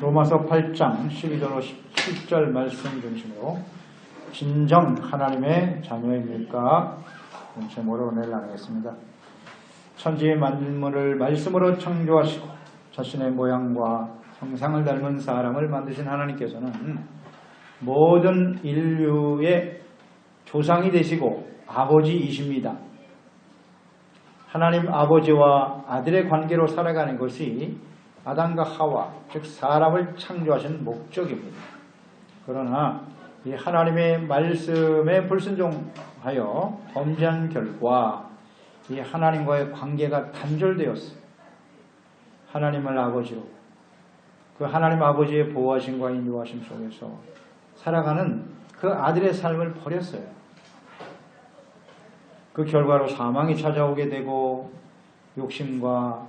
로마서 8장 12절로 17절 말씀 중심으로 진정 하나님의 자녀입니까? 제목으로 오늘 나누겠습니다. 천지 만물을 말씀으로 창조하시고 자신의 모양과 형상을 닮은 사람을 만드신 하나님께서는 모든 인류의 조상이 되시고 아버지이십니다. 하나님 아버지와 아들의 관계로 살아가는 것이 아담과 하와, 즉 사람을 창조하신 목적입니다. 그러나 이 하나님의 말씀에 불순종하여 범죄한 결과 이 하나님과의 관계가 단절되었어요. 하나님을 아버지로 그 하나님 아버지의 보호하심과 인도하심 속에서 살아가는 그 아들의 삶을 버렸어요. 그 결과로 사망이 찾아오게 되고 욕심과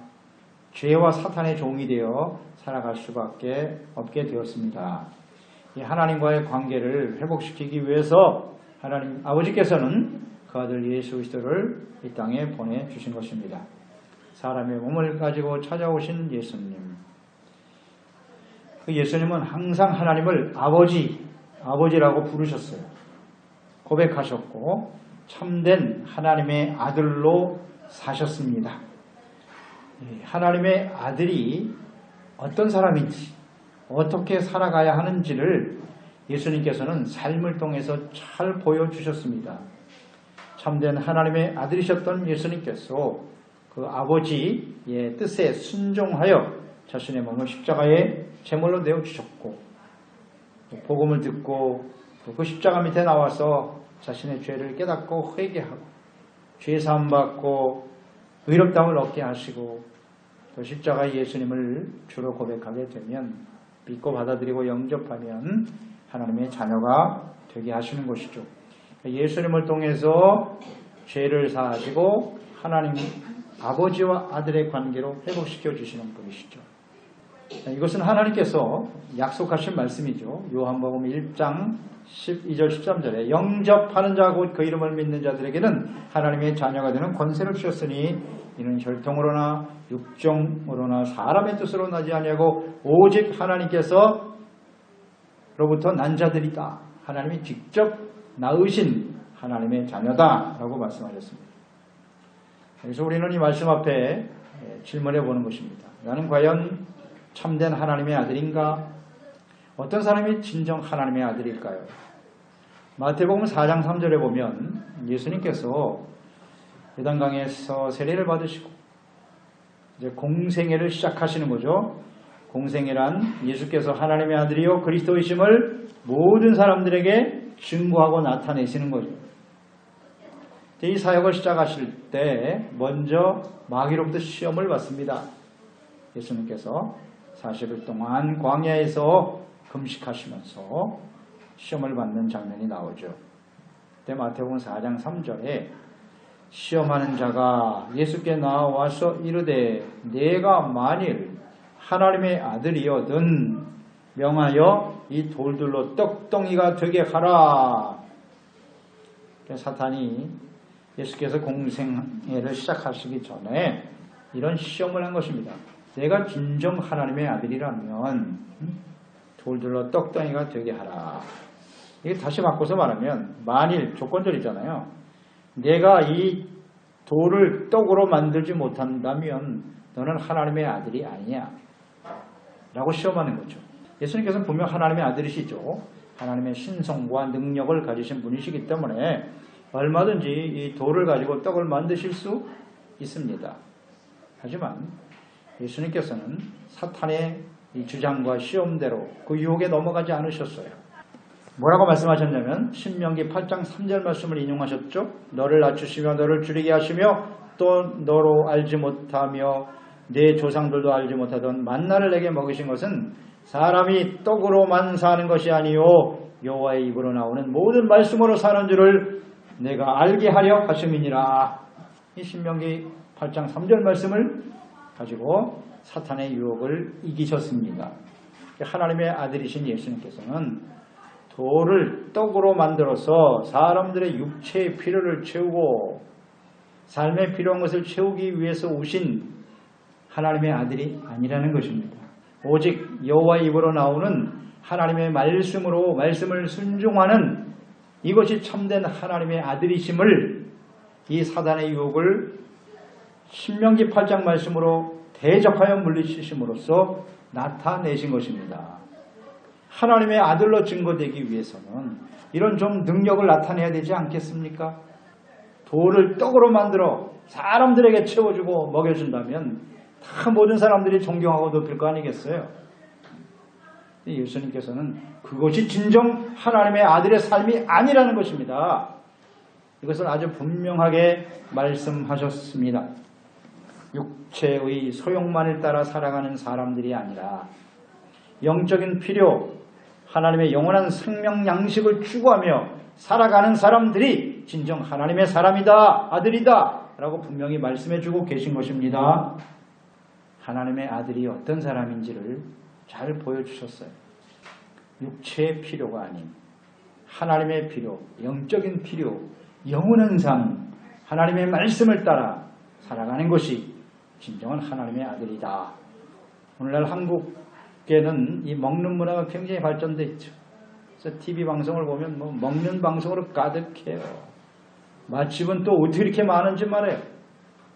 죄와 사탄의 종이 되어 살아갈 수밖에 없게 되었습니다. 이 하나님과의 관계를 회복시키기 위해서 하나님 아버지께서는 그 아들 예수 그리스도를 이 땅에 보내주신 것입니다. 사람의 몸을 가지고 찾아오신 예수님. 그 예수님은 항상 하나님을 아버지라고 부르셨어요. 고백하셨고 참된 하나님의 아들로 사셨습니다. 하나님의 아들이 어떤 사람인지 어떻게 살아가야 하는지를 예수님께서는 삶을 통해서 잘 보여주셨습니다. 참된 하나님의 아들이셨던 예수님께서 그 아버지의 뜻에 순종하여 자신의 몸을 십자가에 제물로 내어주셨고 복음을 듣고 그 십자가 밑에 나와서 자신의 죄를 깨닫고 회개하고 죄사함 받고 의롭다움을 얻게 하시고 또 십자가 예수님을 주로 고백하게 되면 믿고 받아들이고 영접하면 하나님의 자녀가 되게 하시는 것이죠. 예수님을 통해서 죄를 사하시고 하나님 아버지와 아들의 관계로 회복시켜 주시는 분이시죠. 이것은 하나님께서 약속하신 말씀이죠. 요한복음 1장 12절 13절에 영접하는 자고 그 이름을 믿는 자들에게는 하나님의 자녀가 되는 권세를 주셨으니 이는 혈통으로나 육정으로나 사람의 뜻으로 나지 아니하고 오직 하나님께서로부터 난 자들이다. 하나님이 직접 낳으신 하나님의 자녀다 라고 말씀하셨습니다. 그래서 우리는 이 말씀 앞에 질문해 보는 것입니다. 나는 과연 참된 하나님의 아들인가? 어떤 사람이 진정 하나님의 아들일까요? 마태복음 4장 3절에 보면 예수님께서 요단강에서 세례를 받으시고 이제 공생애를 시작하시는 거죠. 공생애란 예수께서 하나님의 아들이요 그리스도이심을 모든 사람들에게 증거하고 나타내시는 거죠. 이 사역을 시작하실 때 먼저 마귀로부터 시험을 받습니다. 예수님께서 40일 동안 광야에서 금식하시면서 시험을 받는 장면이 나오죠. 그때 마태복음 4장 3절에 시험하는 자가 예수께 나와서 이르되 내가 만일 하나님의 아들이거든 명하여 이 돌들로 떡덩이가 되게 하라. 사탄이 예수께서 공생애를 시작하시기 전에 이런 시험을 한 것입니다. 내가 진정 하나님의 아들이라면 돌들로 떡덩이가 되게 하라. 이게 다시 바꿔서 말하면 만일 조건절이잖아요. 내가 이 돌을 떡으로 만들지 못한다면 너는 하나님의 아들이 아니야 라고 시험하는 거죠. 예수님께서는 분명 하나님의 아들이시죠. 하나님의 신성과 능력을 가지신 분이시기 때문에 얼마든지 이 돌을 가지고 떡을 만드실 수 있습니다. 하지만 예수님께서는 사탄의 이 주장과 시험대로 그 유혹에 넘어가지 않으셨어요. 뭐라고 말씀하셨냐면 신명기 8장 3절 말씀을 인용하셨죠. 너를 낮추시며 너를 줄이게 하시며 또 너로 알지 못하며 내 조상들도 알지 못하던 만나를 내게 먹이신 것은 사람이 떡으로만 사는 것이 아니요 여호와의 입으로 나오는 모든 말씀으로 사는 줄을 내가 알게 하려 하심이니라. 이 신명기 8장 3절 말씀을 가지고 사탄의 유혹을 이기셨습니다. 하나님의 아들이신 예수님께서는 돌을 떡으로 만들어서 사람들의 육체의 필요를 채우고 삶에 필요한 것을 채우기 위해서 오신 하나님의 아들이 아니라는 것입니다. 오직 여호와의 입으로 나오는 하나님의 말씀을 순종하는 이것이 참된 하나님의 아들이심을 이 사단의 유혹을 신명기 8장 말씀으로 대적하여 물리치심으로써 나타내신 것입니다. 하나님의 아들로 증거되기 위해서는 이런 좀 능력을 나타내야 되지 않겠습니까? 돌을 떡으로 만들어 사람들에게 채워주고 먹여준다면 다 모든 사람들이 존경하고 높일 거 아니겠어요? 예수님께서는 그것이 진정 하나님의 아들의 삶이 아니라는 것입니다. 이것을 아주 분명하게 말씀하셨습니다. 육체의 소욕만을 따라 살아가는 사람들이 아니라 영적인 필요, 하나님의 영원한 생명 양식을 추구하며 살아가는 사람들이 진정 하나님의 사람이다, 아들이다 라고 분명히 말씀해주고 계신 것입니다. 하나님의 아들이 어떤 사람인지를 잘 보여주셨어요. 육체의 필요가 아닌 하나님의 필요, 영적인 필요, 영원한 삶, 하나님의 말씀을 따라 살아가는 것이 진정한 하나님의 아들이다. 오늘날 한국에는 이 먹는 문화가 굉장히 발전되어 있죠. 그래서 TV 방송을 보면 뭐 먹는 방송으로 가득해요. 맛집은 또 어떻게 이렇게 많은지 말해요.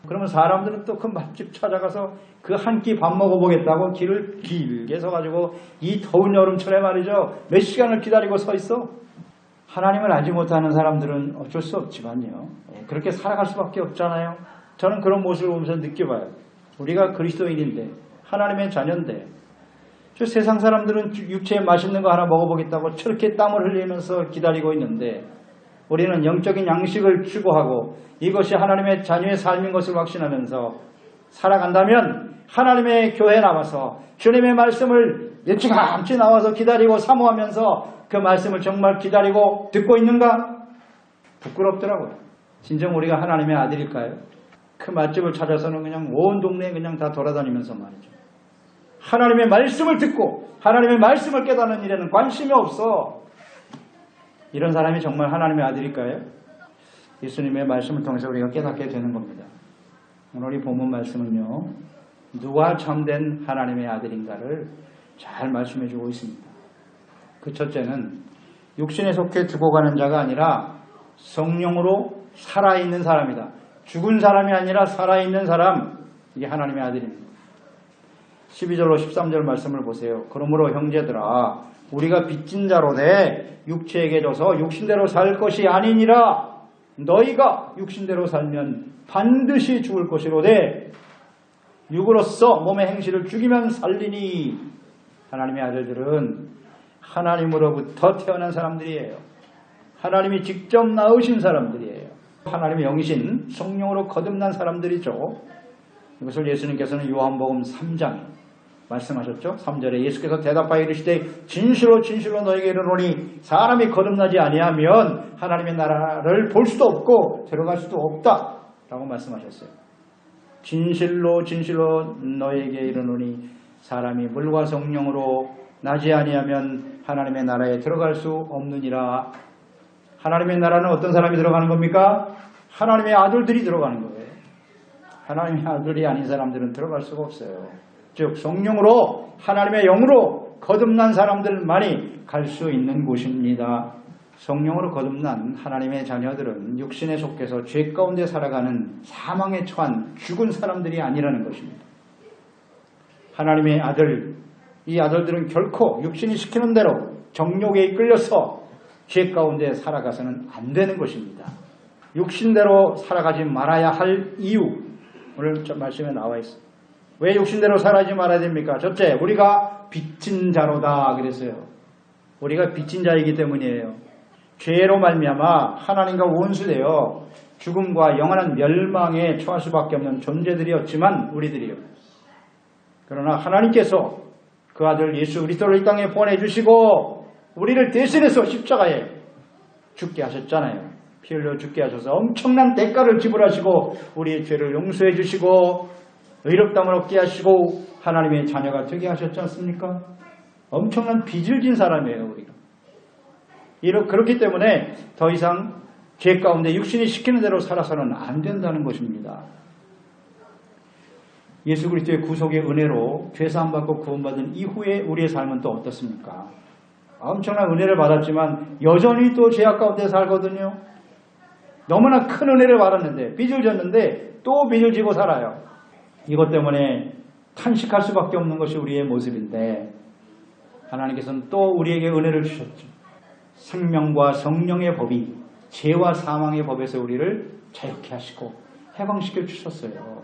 그러면 사람들은 또 그 맛집 찾아가서 그 한 끼 밥 먹어보겠다고 길을 길게 서가지고 이 더운 여름철에 말이죠. 몇 시간을 기다리고 서 있어. 하나님을 알지 못하는 사람들은 어쩔 수 없지만요. 그렇게 살아갈 수밖에 없잖아요. 저는 그런 모습을 보면서 느껴봐요. 우리가 그리스도인인데 하나님의 자녀인데 저 세상 사람들은 육체에 맛있는 거 하나 먹어보겠다고 저렇게 땀을 흘리면서 기다리고 있는데 우리는 영적인 양식을 추구하고 이것이 하나님의 자녀의 삶인 것을 확신하면서 살아간다면 하나님의 교회에 나와서 주님의 말씀을 일찌감치 나와서 기다리고 사모하면서 그 말씀을 정말 기다리고 듣고 있는가? 부끄럽더라고요. 진정 우리가 하나님의 아들일까요? 그 맛집을 찾아서는 그냥 온 동네에 그냥 다 돌아다니면서 말이죠. 하나님의 말씀을 듣고 하나님의 말씀을 깨닫는 일에는 관심이 없어. 이런 사람이 정말 하나님의 아들일까요? 예수님의 말씀을 통해서 우리가 깨닫게 되는 겁니다. 오늘 이 본문 말씀은요. 누가 참된 하나님의 아들인가를 잘 말씀해 주고 있습니다. 그 첫째는 육신에 속해 두고 가는 자가 아니라 성령으로 살아있는 사람이다. 죽은 사람이 아니라 살아있는 사람. 이게 하나님의 아들입니다. 12절로 13절 말씀을 보세요. 그러므로 형제들아 우리가 빚진 자로 돼 육체에게 져서 육신대로 살 것이 아니니라. 너희가 육신대로 살면 반드시 죽을 것이로되 육으로서 몸의 행실을 죽이면 살리니. 하나님의 아들들은 하나님으로부터 태어난 사람들이에요. 하나님이 직접 낳으신 사람들이에요. 하나님의 영이신 성령으로 거듭난 사람들이죠. 이것을 예수님께서는 요한복음 3장에 말씀하셨죠. 3절에 예수께서 대답하여 이르시되 진실로 진실로 너에게 이르노니 사람이 거듭나지 아니하면 하나님의 나라를 볼 수도 없고 들어갈 수도 없다 라고 말씀하셨어요. 진실로 진실로 너에게 이르노니 사람이 물과 성령으로 나지 아니하면 하나님의 나라에 들어갈 수 없느니라. 하나님의 나라는 어떤 사람이 들어가는 겁니까? 하나님의 아들들이 들어가는 거예요. 하나님의 아들이 아닌 사람들은 들어갈 수가 없어요. 즉 성령으로 하나님의 영으로 거듭난 사람들만이 갈 수 있는 곳입니다. 성령으로 거듭난 하나님의 자녀들은 육신에 속해서 죄 가운데 살아가는 사망에 처한 죽은 사람들이 아니라는 것입니다. 하나님의 아들, 이 아들들은 결코 육신이 시키는 대로 정욕에 이끌려서 죄 가운데 살아가서는 안 되는 것입니다. 육신대로 살아가지 말아야 할 이유, 오늘 말씀에 나와 있습니다. 왜 육신대로 살아가지 말아야 됩니까? 첫째, 우리가 빚진 자로다 그랬어요. 우리가 빚진 자이기 때문이에요. 죄로 말미암아 하나님과 원수되어 죽음과 영원한 멸망에 처할 수밖에 없는 존재들이었지만 우리들이요. 그러나 하나님께서 그 아들 예수 그리스도를 이 땅에 보내주시고 우리를 대신해서 십자가에 죽게 하셨잖아요. 피 흘려 죽게 하셔서 엄청난 대가를 지불하시고 우리의 죄를 용서해 주시고 의롭다함을 얻게 하시고 하나님의 자녀가 되게 하셨지 않습니까? 엄청난 빚을 진 사람이에요. 우리가 그렇기 때문에 더 이상 죄 가운데 육신이 시키는 대로 살아서는 안 된다는 것입니다. 예수 그리스도의 구속의 은혜로 죄사함 받고 구원받은 이후에 우리의 삶은 또 어떻습니까? 엄청난 은혜를 받았지만 여전히 또 죄악 가운데 살거든요. 너무나 큰 은혜를 받았는데 빚을 졌는데 또 빚을 지고 살아요. 이것 때문에 탄식할 수밖에 없는 것이 우리의 모습인데 하나님께서는 또 우리에게 은혜를 주셨죠. 생명과 성령의 법이 죄와 사망의 법에서 우리를 자유케 하시고 해방시켜 주셨어요.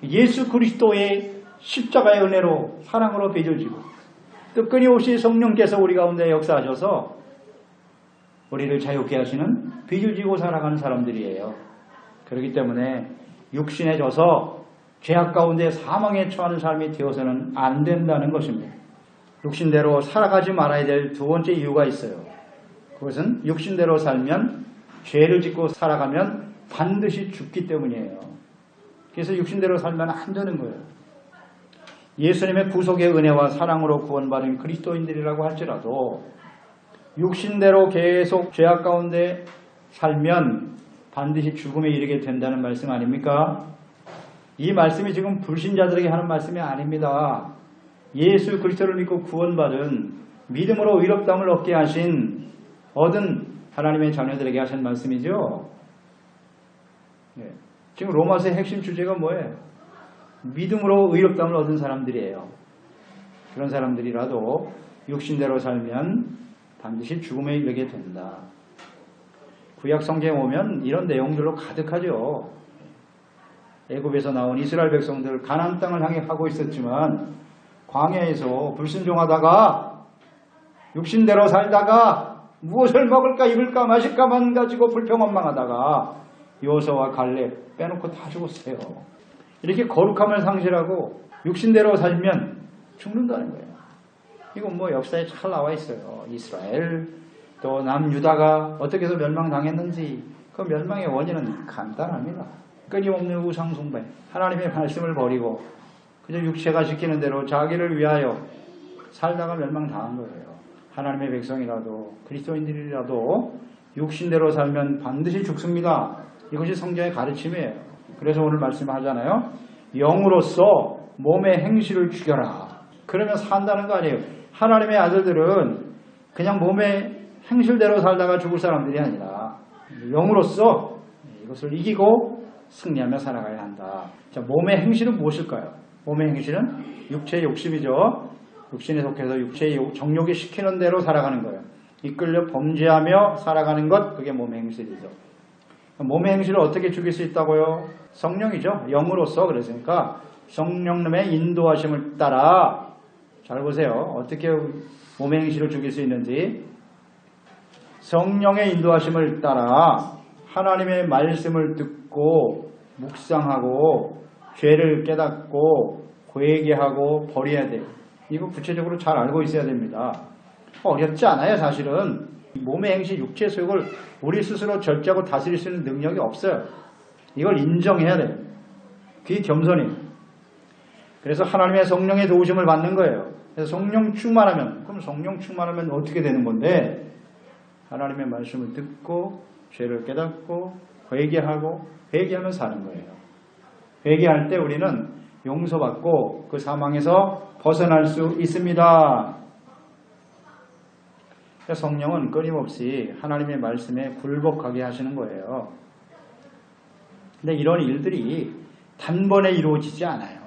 예수 그리스도의 십자가의 은혜로 사랑으로 빚을 지고 또 끊임없이 성령께서 우리 가운데 역사하셔서 우리를 자유케 하시는 빚을 지고 살아가는 사람들이에요. 그렇기 때문에 육신에 져서 죄악 가운데 사망에 처하는 삶이 되어서는 안 된다는 것입니다. 육신대로 살아가지 말아야 될 두 번째 이유가 있어요. 그것은 육신대로 살면 죄를 짓고 살아가면 반드시 죽기 때문이에요. 그래서 육신대로 살면 안 되는 거예요. 예수님의 구속의 은혜와 사랑으로 구원받은 그리스도인들이라고 할지라도 육신대로 계속 죄악 가운데 살면 반드시 죽음에 이르게 된다는 말씀 아닙니까? 이 말씀이 지금 불신자들에게 하는 말씀이 아닙니다. 예수 그리스도를 믿고 구원받은 믿음으로 의롭다함을 얻게 얻은 하나님의 자녀들에게 하신 말씀이죠. 지금 로마서의 핵심 주제가 뭐예요? 믿음으로 의롭다함을 얻은 사람들이에요. 그런 사람들이라도 육신대로 살면 반드시 죽음에 이르게 된다. 구약 성경에 오면 이런 내용들로 가득하죠. 애굽에서 나온 이스라엘 백성들 가나안 땅을 향해 가고 있었지만 광야에서 불순종하다가 육신대로 살다가 무엇을 먹을까 입을까 마실까만 가지고 불평원망하다가 여호수아와 갈렙 빼놓고 다 죽었어요. 이렇게 거룩함을 상실하고 육신대로 살면 죽는다는 거예요. 이건 뭐 역사에 잘 나와 있어요. 이스라엘 또 남유다가 어떻게 해서 멸망당했는지 그 멸망의 원인은 간단합니다. 끊임없는 우상숭배, 하나님의 말씀을 버리고 그저 육체가 시키는 대로 자기를 위하여 살다가 멸망당한 거예요. 하나님의 백성이라도 그리스도인들이라도 육신대로 살면 반드시 죽습니다. 이것이 성경의 가르침이에요. 그래서 오늘 말씀하잖아요. 영으로서 몸의 행실을 죽여라. 그러면 산다는 거 아니에요. 하나님의 아들들은 그냥 몸의 행실대로 살다가 죽을 사람들이 아니라 영으로서 이것을 이기고 승리하며 살아가야 한다. 자, 몸의 행실은 무엇일까요? 몸의 행실은 육체의 욕심이죠. 육신에 속해서 육체의 정욕이 시키는 대로 살아가는 거예요. 이끌려 범죄하며 살아가는 것, 그게 몸의 행실이죠. 몸의 행실을 어떻게 죽일 수 있다고요? 성령이죠. 영으로서. 그랬으니까 성령님의 인도하심을 따라, 잘 보세요. 어떻게 몸의 행실을 죽일 수 있는지. 성령의 인도하심을 따라 하나님의 말씀을 듣고 묵상하고 죄를 깨닫고 회개하고 버려야 돼요. 이거 구체적으로 잘 알고 있어야 됩니다. 어렵지 않아요. 사실은 몸의 행실, 육체의 소욕을 우리 스스로 절제하고 다스릴 수 있는 능력이 없어요. 이걸 인정해야 돼요. 그게 겸손이에요. 그래서 하나님의 성령의 도우심을 받는 거예요. 그래서 성령 충만하면, 그럼 성령 충만하면 어떻게 되는 건데, 하나님의 말씀을 듣고 죄를 깨닫고 회개하면 사는 거예요. 회개할 때 우리는 용서받고 그 사망에서 벗어날 수 있습니다. 성령은 끊임없이 하나님의 말씀에 굴복하게 하시는 거예요. 근데 이런 일들이 단번에 이루어지지 않아요.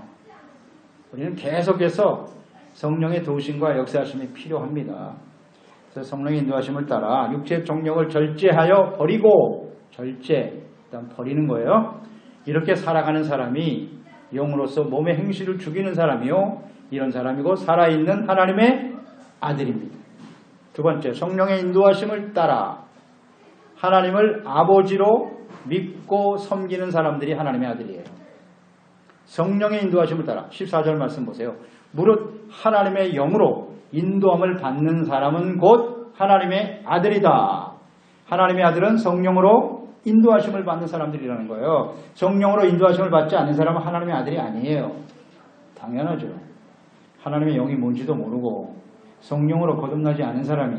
우리는 계속해서 성령의 도우심과 역사하심이 필요합니다. 그래서 성령의 인도하심을 따라 육체의 정욕을 절제하여 버리고, 일단 버리는 거예요. 이렇게 살아가는 사람이 영으로서 몸의 행실을 죽이는 사람이요, 이런 사람이고 살아있는 하나님의 아들입니다. 두 번째, 성령의 인도하심을 따라 하나님을 아버지로 믿고 섬기는 사람들이 하나님의 아들이에요. 성령의 인도하심을 따라 14절 말씀 보세요. 무릇 하나님의 영으로 인도함을 받는 사람은 곧 하나님의 아들이다. 하나님의 아들은 성령으로 인도하심을 받는 사람들이라는 거예요. 성령으로 인도하심을 받지 않는 사람은 하나님의 아들이 아니에요. 당연하죠. 하나님의 영이 뭔지도 모르고 성령으로 거듭나지 않은 사람이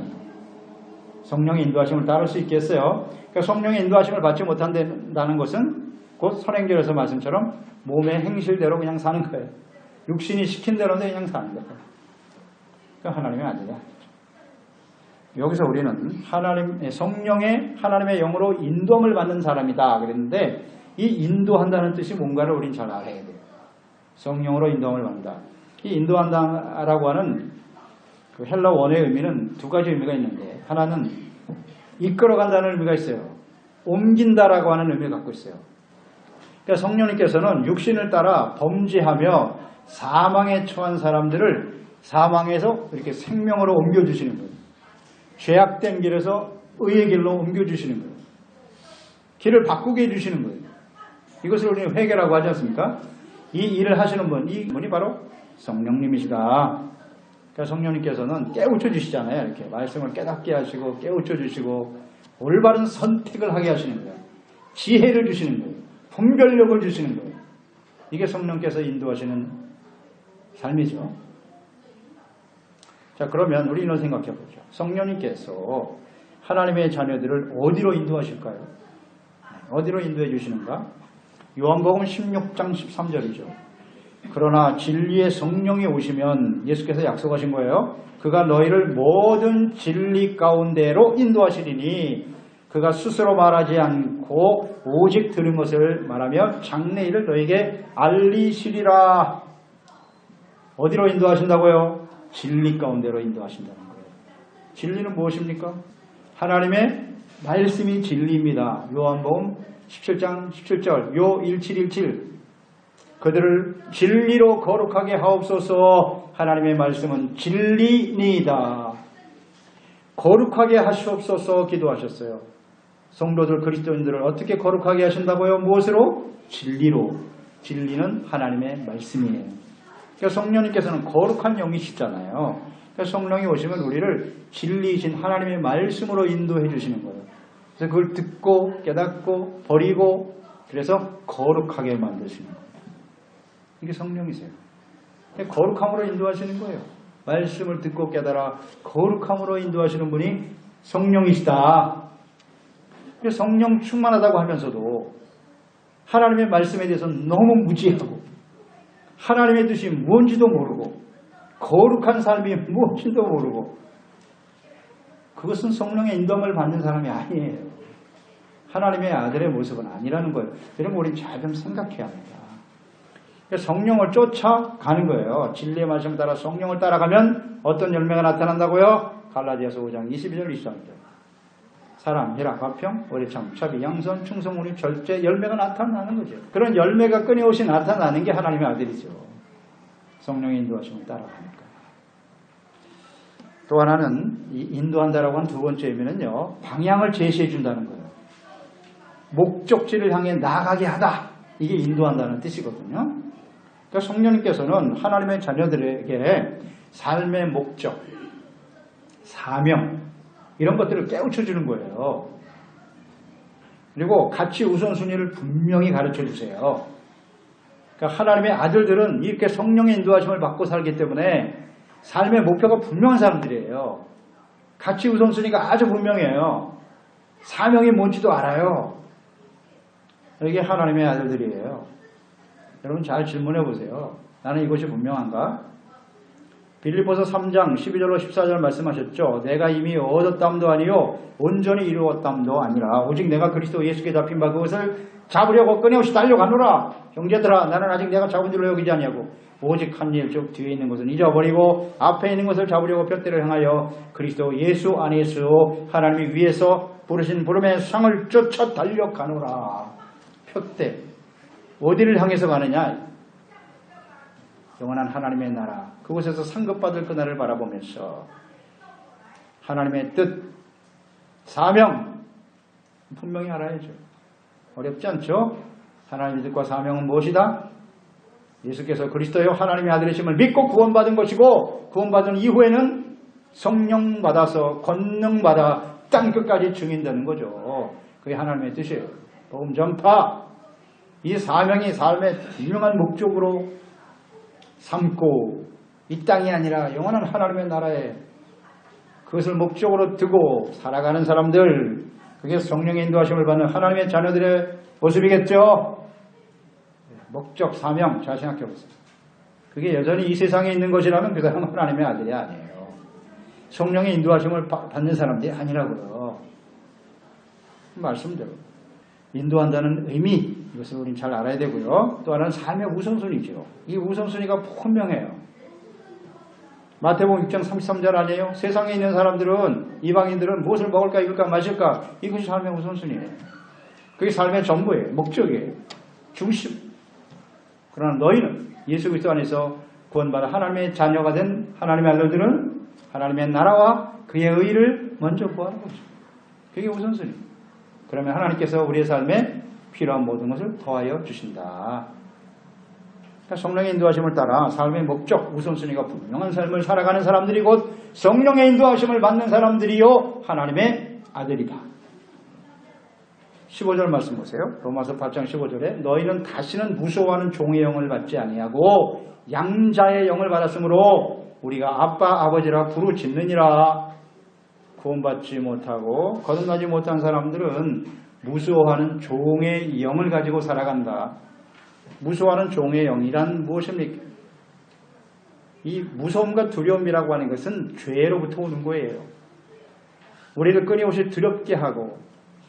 성령의 인도하심을 따를 수 있겠어요? 그러니까 성령의 인도하심을 받지 못한다는 것은 곧 선행절에서 말씀처럼 몸의 행실대로 그냥 사는 거예요. 육신이 시킨 대로 그냥 사는 거예요. 그 하나님의 아들이야. 여기서 우리는 성령의 하나님의 영으로 인도함을 받는 사람이다 그랬는데, 이 인도한다는 뜻이 뭔가를 우린 잘 알아야 돼요. 성령으로 인도함을 받는다. 이 인도한다라고 하는 그 헬라 원어의 의미는 두 가지 의미가 있는데, 하나는 이끌어간다는 의미가 있어요. 옮긴다라고 하는 의미를 갖고 있어요. 그러니까 성령님께서는 육신을 따라 범죄하며 사망에 처한 사람들을 사망에서 이렇게 생명으로 옮겨주시는 거예요. 죄악된 길에서 의의 길로 옮겨주시는 거예요. 길을 바꾸게 해주시는 거예요. 이것을 우리는 회개라고 하지 않습니까? 이 일을 하시는 분, 이 분이 바로 성령님이시다. 그러니까 성령님께서는 깨우쳐 주시잖아요. 이렇게 말씀을 깨닫게 하시고 깨우쳐 주시고 올바른 선택을 하게 하시는 거예요. 지혜를 주시는 거예요. 분별력을 주시는 거예요. 이게 성령께서 인도하시는 삶이죠. 자, 그러면 우리는 생각해 보죠. 성령님께서 하나님의 자녀들을 어디로 인도하실까요? 어디로 인도해 주시는가? 요한복음 16장 13절이죠. 그러나 진리의 성령이 오시면, 예수께서 약속하신 거예요. 그가 너희를 모든 진리 가운데로 인도하시리니 그가 스스로 말하지 않고 오직 들은 것을 말하며 장래일을 너에게 알리시리라. 어디로 인도하신다고요? 진리 가운데로 인도하신다는 거예요. 진리는 무엇입니까? 하나님의 말씀이 진리입니다. 요한복음 17장 17절 요 1717 그들을 진리로 거룩하게 하옵소서. 하나님의 말씀은 진리니이다. 거룩하게 하시옵소서 기도하셨어요. 성도들 그리스도인들을 어떻게 거룩하게 하신다고요? 무엇으로? 진리로. 진리는 하나님의 말씀이에요. 그러니까 성령님께서는 거룩한 영이시잖아요. 그러니까 성령이 오시면 우리를 진리이신 하나님의 말씀으로 인도해 주시는 거예요. 그래서 그걸 듣고 깨닫고 버리고 그래서 거룩하게 만드시는 거예요. 이게 성령이세요. 거룩함으로 인도하시는 거예요. 말씀을 듣고 깨달아 거룩함으로 인도하시는 분이 성령이시다. 성령 충만하다고 하면서도 하나님의 말씀에 대해서 너무 무지하고 하나님의 뜻이 뭔지도 모르고 거룩한 삶이 무엇인지도 모르고, 그것은 성령의 인도함을 받는 사람이 아니에요. 하나님의 아들의 모습은 아니라는 거예요. 여러분, 우리 잘 좀 생각해야 합니다. 성령을 쫓아가는 거예요. 진리의 말씀을 따라 성령을 따라가면 어떤 열매가 나타난다고요? 갈라디아서 5장 22절 23절 사랑, 희락, 화평, 오래참, 자비, 양선, 충성, 운임, 절제 열매가 나타나는 거죠. 그런 열매가 끊임없이 나타나는 게 하나님의 아들이죠. 성령의 인도하심을 따라가니까. 또 하나는 이 인도한다라고 한 두 번째 의미는요, 방향을 제시해 준다는 거예요. 목적지를 향해 나아가게 하다. 이게 인도한다는 뜻이거든요. 그러니까 성령님께서는 하나님의 자녀들에게 삶의 목적, 사명 이런 것들을 깨우쳐 주는 거예요. 그리고 가치 우선순위를 분명히 가르쳐 주세요. 그러니까 하나님의 아들들은 이렇게 성령의 인도하심을 받고 살기 때문에 삶의 목표가 분명한 사람들이에요. 가치 우선순위가 아주 분명해요. 사명이 뭔지도 알아요. 이게 하나님의 아들들이에요. 여러분 잘 질문해 보세요. 나는 이것이 분명한가? 빌립보서 3장 12절로 14절 말씀하셨죠. 내가 이미 얻었담도 아니요 온전히 이루었담도 아니라 오직 내가 그리스도 예수께 잡힌 바 그것을 잡으려고 끊임없이 달려가노라. 형제들아, 나는 아직 내가 잡은 줄로 여기지 아니하고 오직 한 일 즉 뒤에 있는 것은 잊어버리고 앞에 있는 것을 잡으려고 둯대를 향하여 그리스도 예수 안에서 하나님이 위에서 부르신 부름의 상을 쫓아 달려가노라. 푯대. 어디를 향해서 가느냐? 영원한 하나님의 나라, 그곳에서 상급받을 그날을 바라보면서 하나님의 뜻, 사명 분명히 알아야죠. 어렵지 않죠? 하나님의 뜻과 사명은 무엇이다? 예수께서 그리스도요 하나님의 아들이심을 믿고 구원받은 것이고, 구원받은 이후에는 성령 받아서 권능받아 땅끝까지 증인되는 거죠. 그게 하나님의 뜻이에요. 복음 전파. 이 사명이 삶의 유명한 목적으로 삼고 이 땅이 아니라 영원한 하나님의 나라에 그것을 목적으로 두고 살아가는 사람들, 그게 성령의 인도하심을 받는 하나님의 자녀들의 모습이겠죠. 목적, 사명 잘 생각해 보세요. 그게 여전히 이 세상에 있는 것이라면 그 사람은 하나님의 아들이 아니에요. 성령의 인도하심을 받는 사람들이 아니라고요. 말씀대로. 인도한다는 의미, 이것을 우리는 잘 알아야 되고요. 또 하나는 삶의 우선순위죠. 이 우선순위가 분명해요. 마태복음 6장 33절 아니에요? 세상에 있는 사람들은, 이방인들은 무엇을 먹을까, 입을까, 마실까? 이것이 삶의 우선순위예요. 그게 삶의 전부예요. 목적이에요. 중심. 그러나 너희는 예수 그리스도 안에서 구원받아 하나님의 자녀가 된 하나님의 아들들은 하나님의 나라와 그의 의를 먼저 구하는 거죠. 그게 우선순위. 그러면 하나님께서 우리의 삶에 필요한 모든 것을 더하여 주신다. 그러니까 성령의 인도하심을 따라 삶의 목적, 우선순위가 분명한 삶을 살아가는 사람들이 곧 성령의 인도하심을 받는 사람들이요 하나님의 아들이다. 15절 말씀 보세요. 로마서 8장 15절에 너희는 다시는 무서워하는 종의 영을 받지 아니하고 양자의 영을 받았으므로 우리가 아빠 아버지라 부르짖느니라. 구원받지 못하고 거듭나지 못한 사람들은 무서워하는 종의 영을 가지고 살아간다. 무서워하는 종의 영이란 무엇입니까? 이 무서움과 두려움이라고 하는 것은 죄로부터 오는 거예요. 우리를 끊임없이 두렵게 하고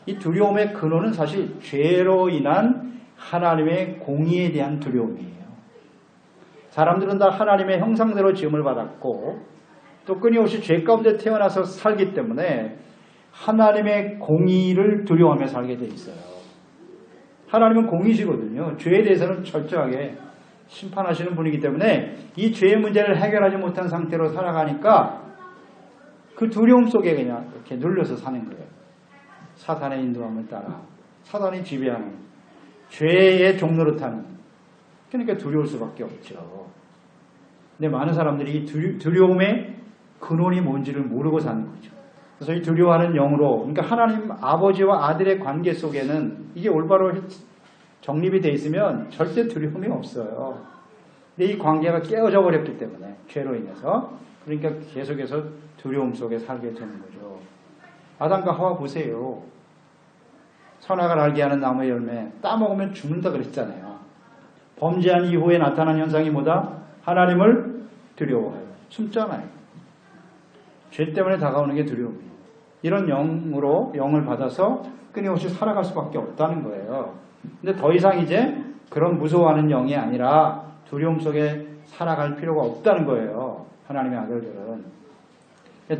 이 두려움의 근원은 사실 죄로 인한 하나님의 공의에 대한 두려움이에요. 사람들은 다 하나님의 형상대로 지음을 받았고 또 끊임없이 죄 가운데 태어나서 살기 때문에 하나님의 공의를 두려워하며 살게 돼 있어요. 하나님은 공의시거든요. 죄에 대해서는 철저하게 심판하시는 분이기 때문에 이 죄의 문제를 해결하지 못한 상태로 살아가니까 그 두려움 속에 그냥 이렇게 눌려서 사는 거예요. 사탄의 인도함을 따라 사탄이 지배하는 죄의 종로로 타는, 그러니까 두려울 수밖에 없죠. 근데 많은 사람들이 이 두려움의 근원이 뭔지를 모르고 사는 거죠. 그래서 이 두려워하는 영으로, 그러니까 하나님 아버지와 아들의 관계 속에는 이게 올바로 정립이 돼 있으면 절대 두려움이 없어요. 근데 이 관계가 깨어져 버렸기 때문에 죄로 인해서, 그러니까 계속해서 두려움 속에 살게 되는 거죠. 아담과 하와 보세요. 선악을 알게 하는 나무의 열매 따먹으면 죽는다 그랬잖아요. 범죄한 이후에 나타난 현상이 뭐다? 하나님을 두려워해요. 숨잖아요. 죄 때문에 다가오는 게 두려움이에요. 이런 영을 받아서 끊임없이 살아갈 수밖에 없다는 거예요. 근데 더 이상 이제 그런 무서워하는 영이 아니라 두려움 속에 살아갈 필요가 없다는 거예요. 하나님의 아들들은.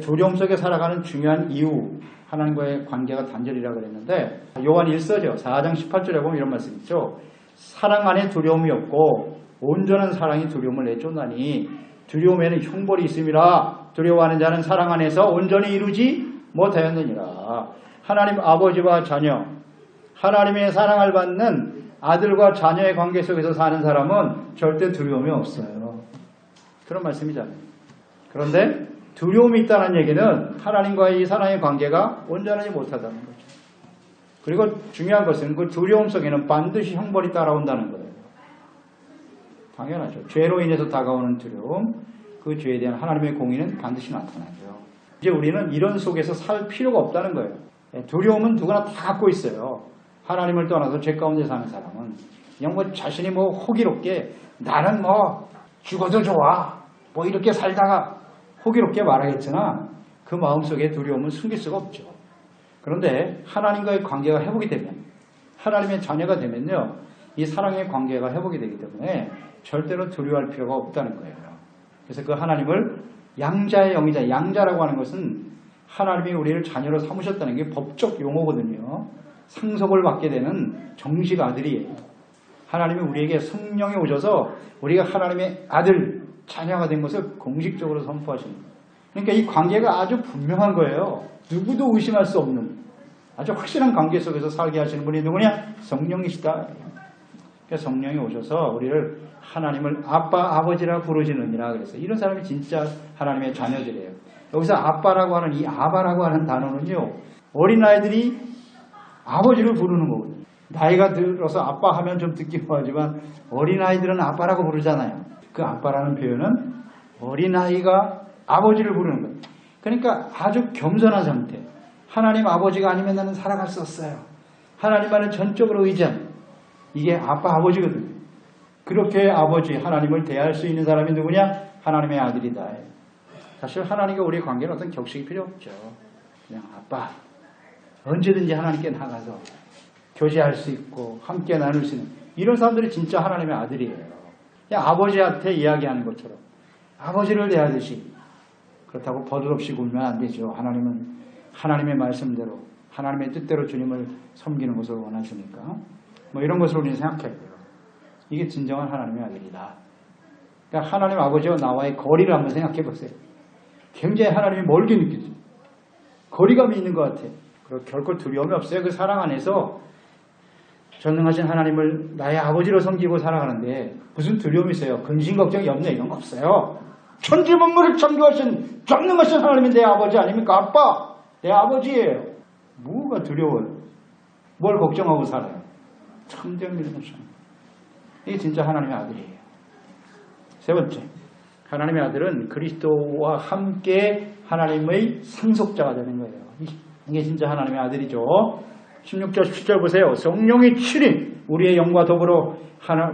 두려움 속에 살아가는 중요한 이유, 하나님과의 관계가 단절이라고 그랬는데 요한 1서죠. 4장 18절에 보면 이런 말씀 있죠. 사랑 안에 두려움이 없고 온전한 사랑이 두려움을 내쫓나니 두려움에는 형벌이 있음이라. 두려워하는 자는 사랑 안에서 온전히 이루지 못하였느니라. 하나님 아버지와 자녀, 하나님의 사랑을 받는 아들과 자녀의 관계 속에서 사는 사람은 절대 두려움이 없어요. 그런 말씀이잖아요. 그런데 두려움이 있다는 얘기는 하나님과의 이 사랑의 관계가 온전하지 못하다는 거죠. 그리고 중요한 것은 그 두려움 속에는 반드시 형벌이 따라온다는 거예요. 당연하죠. 죄로 인해서 다가오는 두려움, 그 죄에 대한 하나님의 공의는 반드시 나타나죠. 이제 우리는 이런 속에서 살 필요가 없다는 거예요. 두려움은 누구나 다 갖고 있어요. 하나님을 떠나서 죄 가운데 사는 사람은 그냥 자신이 호기롭게 나는 죽어도 좋아 이렇게 살다가 호기롭게 말하겠으나 그 마음속에 두려움은 숨길 수가 없죠. 그런데 하나님과의 관계가 회복이 되면, 하나님의 자녀가 되면요, 이 사랑의 관계가 회복이 되기 때문에 절대로 두려워할 필요가 없다는 거예요. 그래서 그 하나님을 양자의 영이자, 양자라고 하는 것은 하나님이 우리를 자녀로 삼으셨다는 게 법적 용어거든요. 상속을 받게 되는 정식 아들이에요. 하나님이 우리에게 성령이 오셔서 우리가 하나님의 아들, 자녀가 된 것을 공식적으로 선포하시는 거예요. 그러니까 이 관계가 아주 분명한 거예요. 누구도 의심할 수 없는 아주 확실한 관계 속에서 살게 하시는 분이 누구냐? 성령이시다. 그러니까 성령이 오셔서 우리를 하나님을 아빠, 아버지라 부르시느니라 그래서 이런 사람이 진짜 하나님의 자녀들이에요. 여기서 아빠라고 하는 이 아바라고 하는 단어는요, 어린아이들이 아버지를 부르는 거거든요. 나이가 들어서 아빠 하면 좀 듣기 뭐하지만 어린아이들은 아빠라고 부르잖아요. 그 아빠라는 표현은 어린아이가 아버지를 부르는 거예요. 그러니까 아주 겸손한 상태. 하나님 아버지가 아니면 나는 살아갈 수 없어요. 하나님만을 전적으로 의지한, 이게 아빠 아버지거든요. 그렇게 아버지 하나님을 대할 수 있는 사람이 누구냐? 하나님의 아들이다. 사실 하나님과 우리의 관계는 어떤 격식이 필요 없죠. 그냥 아빠 언제든지 하나님께 나가서 교제할 수 있고 함께 나눌 수 있는 이런 사람들이 진짜 하나님의 아들이에요. 그냥 아버지한테 이야기하는 것처럼 아버지를 대하듯이. 그렇다고 버릇없이 굴면 안 되죠. 하나님은 하나님의 말씀대로 하나님의 뜻대로 주님을 섬기는 것을 원하시니까 뭐 이런 것을 우리는 생각해야 돼요. 이게 진정한 하나님의 아들이다. 그러니까 하나님 아버지와 나와의 거리를 한번 생각해 보세요. 굉장히 하나님이 멀게 느껴져요. 거리감이 있는 것 같아요. 그리고 결코 두려움이 없어요. 그 사랑 안에서 전능하신 하나님을 나의 아버지로 섬기고 살아가는데 무슨 두려움이 있어요? 근심, 걱정, 염려 이런 거 없어요. 천지 만물을 창조하신 전능하신 하나님이 내 아버지 아닙니까? 아빠! 내 아버지예요. 뭐가 두려워요? 뭘 걱정하고 살아요? 참 대단하죠. 이게 진짜 하나님의 아들이에요. 세 번째, 하나님의 아들은 그리스도와 함께 하나님의 상속자가 되는 거예요. 이게 진짜 하나님의 아들이죠. 16절 17절 보세요. 성령이 친히 우리의 영과 더불어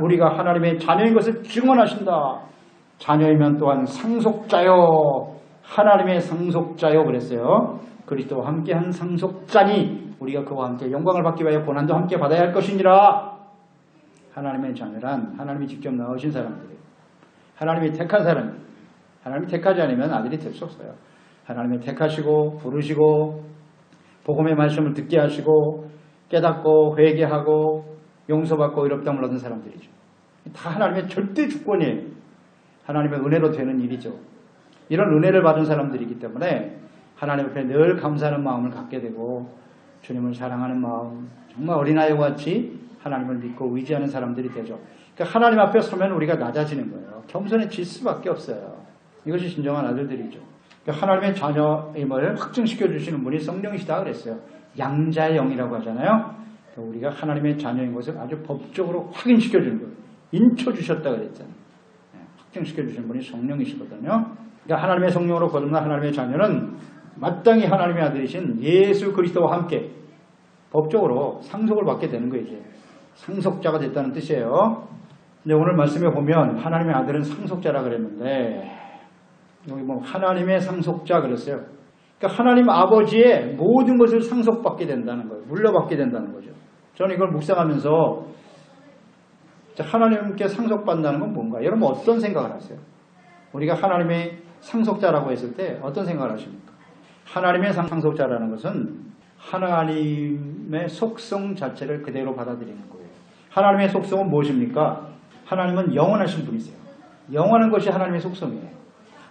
우리가 하나님의 자녀인 것을 증언하신다. 자녀이면 또한 상속자요. 하나님의 상속자요 그랬어요. 그리스도와 함께한 상속자니 우리가 그와 함께 영광을 받기 위하여 고난도 함께 받아야 할 것이니라. 하나님의 자녀란 하나님이 직접 낳으신 사람들이에요. 하나님이 택한 사람. 하나님이 택하지 않으면 아들이 될 수 없어요. 하나님이 택하시고 부르시고 복음의 말씀을 듣게 하시고 깨닫고 회개하고 용서받고 의롭다함을 얻은 사람들이죠. 다 하나님의 절대 주권이에요. 하나님의 은혜로 되는 일이죠. 이런 은혜를 받은 사람들이기 때문에 하나님 앞에 늘 감사하는 마음을 갖게 되고 주님을 사랑하는 마음, 정말 어린아이와 같이 하나님을 믿고 의지하는 사람들이 되죠. 그러니까 하나님 앞에 서면 우리가 낮아지는 거예요. 겸손해질 수밖에 없어요. 이것이 진정한 아들들이죠. 그러니까 하나님의 자녀임을 확증시켜 주시는 분이 성령이시다 그랬어요. 양자의 영이라고 하잖아요. 그러니까 우리가 하나님의 자녀인 것을 아주 법적으로 확인시켜 주는 거예요. 인쳐 주셨다 그랬잖아요. 확증시켜 주신 분이 성령이시거든요. 그러니까 하나님의 성령으로 거듭난 하나님의 자녀는 마땅히 하나님의 아들이신 예수 그리스도와 함께 법적으로 상속을 받게 되는 거예요. 이제 상속자가 됐다는 뜻이에요. 근데 오늘 말씀에 보면 하나님의 아들은 상속자라 그랬는데 여기 뭐 하나님의 상속자 그랬어요. 그러니까 하나님 아버지의 모든 것을 상속받게 된다는 거예요. 물려받게 된다는 거죠. 저는 이걸 묵상하면서 하나님께 상속받는다는 건 뭔가? 여러분 어떤 생각을 하세요? 우리가 하나님의 상속자라고 했을 때 어떤 생각을 하십니까? 하나님의 상속자라는 것은 하나님의 속성 자체를 그대로 받아들이는 거예요. 하나님의 속성은 무엇입니까? 하나님은 영원하신 분이세요. 영원한 것이 하나님의 속성이에요.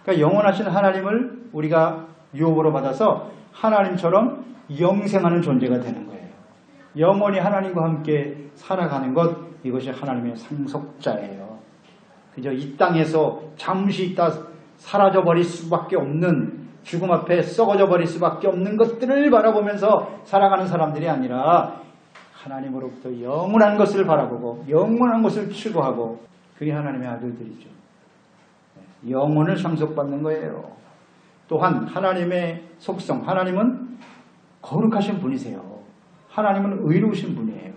그러니까 영원하신 하나님을 우리가 유업으로 받아서 하나님처럼 영생하는 존재가 되는 거예요. 영원히 하나님과 함께 살아가는 것, 이것이 하나님의 상속자예요. 그저 이 땅에서 잠시 있다 사라져버릴 수밖에 없는, 죽음 앞에 썩어져 버릴 수밖에 없는 것들을 바라보면서 살아가는 사람들이 아니라 하나님으로부터 영원한 것을 바라보고 영원한 것을 추구하고, 그게 하나님의 아들들이죠. 영혼을 상속받는 거예요. 또한 하나님의 속성, 하나님은 거룩하신 분이세요. 하나님은 의로우신 분이에요.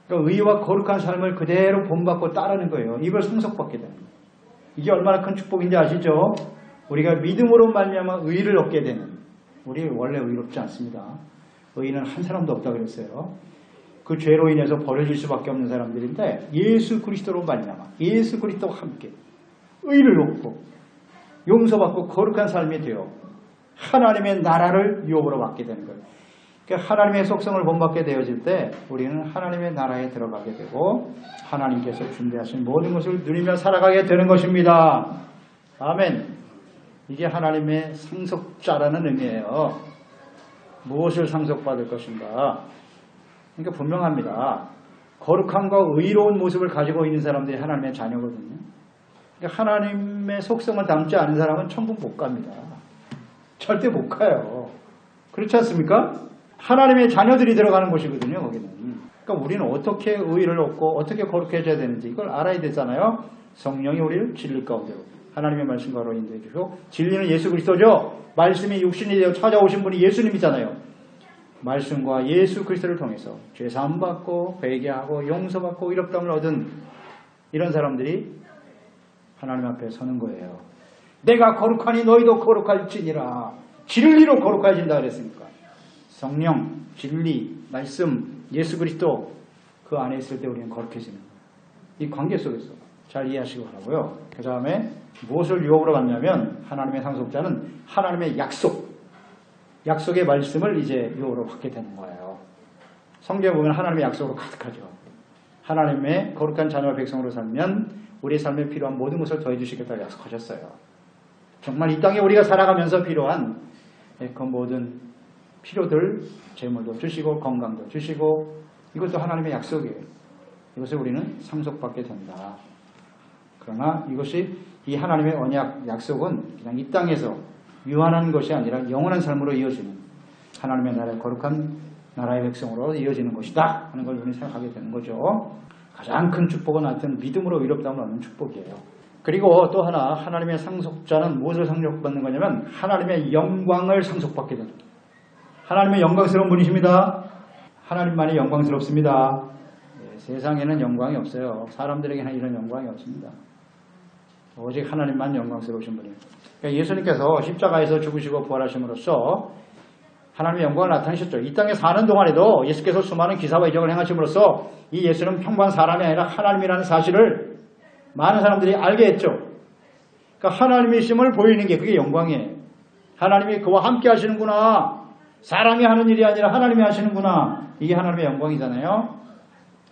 그러니까 의와 거룩한 삶을 그대로 본받고 따르는 거예요. 이걸 상속받게 되는 거예요. 이게 얼마나 큰 축복인지 아시죠? 우리가 믿음으로 말미암아 의를 얻게 되는, 우리 원래 의롭지 않습니다. 의인은 한 사람도 없다 그랬어요. 그 죄로 인해서 버려질 수밖에 없는 사람들인데 예수 그리스도로 말미암아 예수 그리스도와 함께 의를 얻고 용서받고 거룩한 삶이 되어 하나님의 나라를 유업으로 받게 되는 거예요. 그러니까 하나님의 속성을 본받게 되어질 때 우리는 하나님의 나라에 들어가게 되고 하나님께서 준비하신 모든 것을 누리며 살아가게 되는 것입니다. 아멘. 이게 하나님의 상속자라는 의미예요. 무엇을 상속받을 것인가? 그러니까 분명합니다. 거룩함과 의로운 모습을 가지고 있는 사람들이 하나님의 자녀거든요. 그러니까 하나님의 속성을 담지 않은 사람은 천국 못 갑니다. 절대 못 가요. 그렇지 않습니까? 하나님의 자녀들이 들어가는 곳이거든요, 거기는. 그러니까 우리는 어떻게 의를 얻고 어떻게 거룩해져야 되는지 이걸 알아야 되잖아요. 성령이 우리를 진리 가운데로 하나님의 말씀과로 인도해 주시고, 진리는 예수 그리스도죠. 말씀이 육신이 되어 찾아오신 분이 예수님이잖아요. 말씀과 예수 그리스도를 통해서 죄 사함 받고 회개하고 용서받고 의롭다함을 얻은 이런 사람들이 하나님 앞에 서는 거예요. 내가 거룩하니 너희도 거룩할지니라. 진리로 거룩해진다 그랬으니까. 성령, 진리, 말씀, 예수 그리스도 그 안에 있을 때 우리는 거룩해지는 거예요. 이 관계 속에서 잘 이해하시기 바라고요. 그 다음에 무엇을 유혹으로 받냐면 하나님의 상속자는 하나님의 약속의 말씀을 이제 유혹으로 받게 되는 거예요. 성경에 보면 하나님의 약속으로 가득하죠. 하나님의 거룩한 자녀와 백성으로 살면 우리 삶에 필요한 모든 것을 더해 주시겠다고 약속하셨어요. 정말 이 땅에 우리가 살아가면서 필요한 그 모든 필요들, 재물도 주시고 건강도 주시고 이것도 하나님의 약속이에요. 이것을 우리는 상속받게 된다. 그러나 이것이 이 하나님의 언약 약속은 그냥 이 땅에서 유한한 것이 아니라 영원한 삶으로 이어지는 하나님의 나라의 거룩한 나라의 백성으로 이어지는 것이다 하는 걸 우리는 생각하게 되는 거죠. 가장 큰 축복은 하여튼 믿음으로 의롭다함을 얻는 축복이에요. 그리고 또 하나 하나님의 상속자는 무엇을 상속받는 거냐면 하나님의 영광을 상속받게 됩니다. 하나님의 영광스러운 분이십니다. 하나님만이 영광스럽습니다. 세상에는 영광이 없어요. 사람들에게는 이런 영광이 없습니다. 오직 하나님만 영광스러우신 분입니다. 그러니까 예수님께서 십자가에서 죽으시고 부활하심으로써 하나님의 영광을 나타내셨죠. 이 땅에 사는 동안에도 예수께서 수많은 기사와 이적을 행하심으로써 이 예수는 평범한 사람이 아니라 하나님이라는 사실을 많은 사람들이 알게 했죠. 그러니까 하나님이심을 보이는 게 그게 영광이에요. 하나님이 그와 함께 하시는구나. 사람이 하는 일이 아니라 하나님이 하시는구나. 이게 하나님의 영광이잖아요.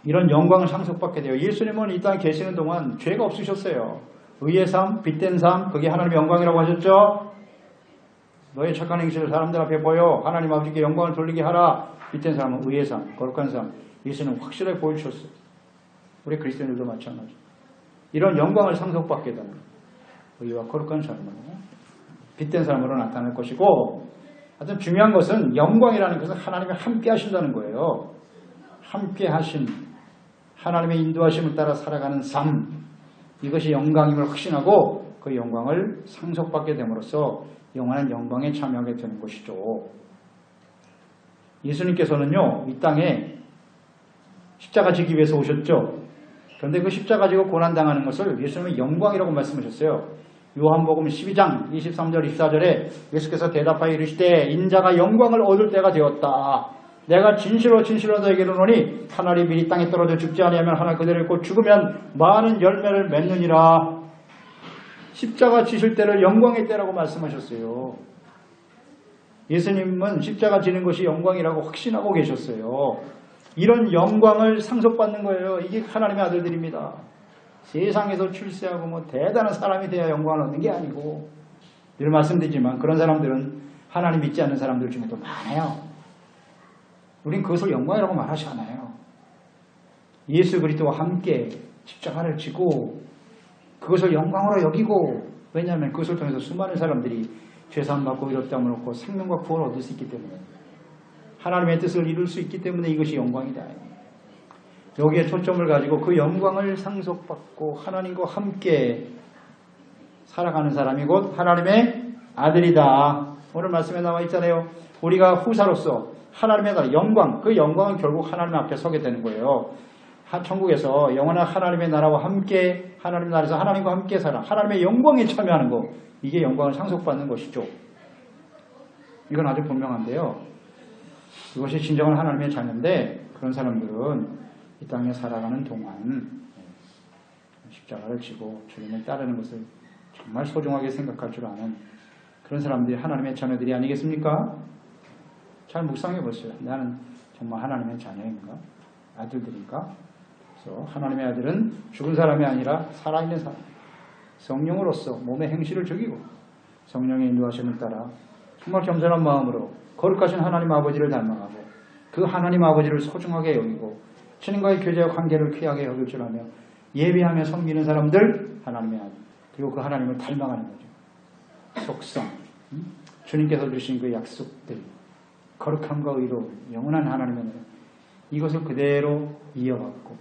이런 영광을 상속받게 돼요. 예수님은 이 땅에 계시는 동안 죄가 없으셨어요. 의의 삶, 빛된 삶, 그게 하나님의 영광이라고 하셨죠. 너의 착한 행실을 사람들 앞에 보여 하나님 아버지께 영광을 돌리게 하라. 빛된 삶은 의의 삶, 거룩한 삶. 예수는 확실하게 보여주셨어요. 우리 그리스도인들도 마찬가지. 이런 영광을 상속받게 되는 의와 거룩한 삶으로 빛된 삶으로 나타날 것이고, 하여튼 중요한 것은 영광이라는 것은 하나님이 함께 하신다는 거예요. 함께 하신 하나님의 인도하심을 따라 살아가는 삶, 이것이 영광임을 확신하고 그 영광을 상속받게 됨으로써 영원한 영광에 참여하게 되는 것이죠. 예수님께서는요, 이 땅에 십자가 지기 위해서 오셨죠. 그런데 그 십자가 지고 고난당하는 것을 예수님은 영광이라고 말씀하셨어요. 요한복음 12장 23절 24절에 예수께서 대답하여 이르시되 인자가 영광을 얻을 때가 되었다. 내가 진실로 너에게 이르노니 한 알이 미리 땅에 떨어져 죽지 아니하면 하나 그대로 있고 죽으면 많은 열매를 맺느니라. 십자가 지실 때를 영광의 때라고 말씀하셨어요. 예수님은 십자가 지는 것이 영광이라고 확신하고 계셨어요. 이런 영광을 상속받는 거예요. 이게 하나님의 아들들입니다. 세상에서 출세하고 뭐 대단한 사람이 돼야 영광을 얻는 게 아니고, 늘 말씀드리지만 그런 사람들은 하나님 믿지 않는 사람들 중에도 많아요. 우린 그것을 영광이라고 말하지 않아요. 예수 그리스도와 함께 십자가를 지고 그것을 영광으로 여기고, 왜냐하면 그것을 통해서 수많은 사람들이 죄사함받고 의롭다함을 얻고 생명과 구원을 얻을 수 있기 때문에, 하나님의 뜻을 이룰 수 있기 때문에 이것이 영광이다. 여기에 초점을 가지고 그 영광을 상속받고 하나님과 함께 살아가는 사람이 곧 하나님의 아들이다. 오늘 말씀에 나와 있잖아요. 우리가 후사로서 하나님의 나라 영광, 그 영광은 결국 하나님 앞에 서게 되는 거예요. 천국에서 영원한 하나님의 나라와 함께, 하나님 나라에서 하나님과 함께 살아 하나님의 영광에 참여하는 것, 이게 영광을 상속받는 것이죠. 이건 아주 분명한데요. 이것이 진정한 하나님의 자녀인데, 그런 사람들은 이 땅에 살아가는 동안 십자가를 지고 주님을 따르는 것을 정말 소중하게 생각할 줄 아는 그런 사람들이 하나님의 자녀들이 아니겠습니까? 잘 묵상해 보세요. 나는 정말 하나님의 자녀인가? 아들들인가? 그래서 하나님의 아들은 죽은 사람이 아니라 살아있는 사람, 성령으로서 몸의 행실을 죽이고 성령의 인도하심을 따라 정말 겸손한 마음으로 거룩하신 하나님 아버지를 닮아가고 그 하나님 아버지를 소중하게 여기고 주님과의 교제와 관계를 귀하게 여길 줄 아며 예배하며 섬기는 사람들, 하나님의 아들, 그리고 그 하나님을 닮아가는 거죠. 속성, 주님께서 주신 그 약속들, 거룩함과 의로 영원한 하나님의 나라, 이것을 그대로 이어받고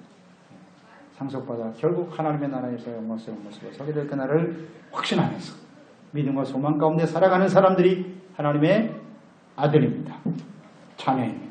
상속받아 결국 하나님의 나라에서 영광스러운 모습으로 서게 될 그날을 확신하면서 믿음과 소망 가운데 살아가는 사람들이 하나님의 아들입니다. 자녀입니다.